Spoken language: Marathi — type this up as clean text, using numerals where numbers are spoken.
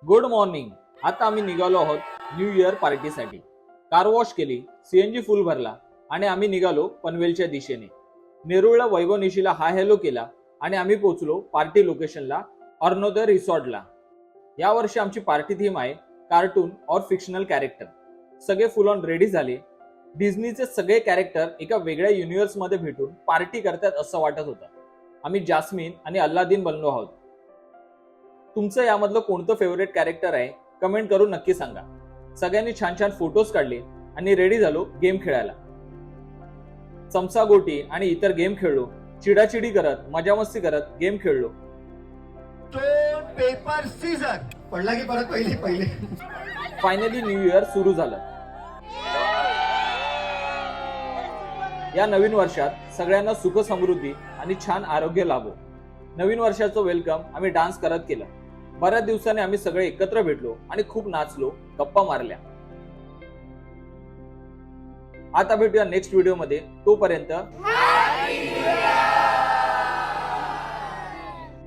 Good morning. आता आम्ही निघालो आहोत न्यू इयर पार्टीसाठी. कार वॉश केली, सीएनजी फुल भरला आणि आम्ही निघालो पनवेलच्या दिशेने. नेरुळला वैभव निशीला हाय हॅलो केला आणि आम्ही पोहोचलो पार्टी लोकेशनला, अरुणोदय रिसॉर्टला. या वर्षी आमची पार्टी थीम आहे कार्टून और फिक्शनल कॅरेक्टर. सगळे फुल ऑन रेडी झाले. डिझनीचे सगळे कॅरेक्टर एका वेगळ्या युनिव्हर्स मध्ये भेटून पार्टी करतात असं वाटत होतं. आम्ही जास्मिन आणि अल्लादीन बनलो आहोत. तुमचं यामधलं कोणतं फेवरेट कॅरेक्टर आहे कमेंट करून नक्की सांगा. सगळ्यांनी छान छान फोटोज काढले आणि रेडी झालो गेम खेळायला. चमचा गोटी आणि इतर गेम खेळलो. चिडाचिडी करत मजा मस्ती करत गेम खेळलो. स्टोन पेपर सीझर पडला की परत पहिले फायनली न्यू इयर सुरू झालं. या नवीन वर्षात सगळ्यांना सुख समृद्धी आणि छान आरोग्य लाभो. नवीन वर्षाचं वेलकम आम्ही डान्स करत केलं. बऱ्याच दिवसांनी आम्ही सगळे एकत्र भेटलो आणि खूप नाचलो, गप्पा मारल्या. आता भेटूया नेक्स्ट व्हिडिओ मध्ये. तोपर्यंत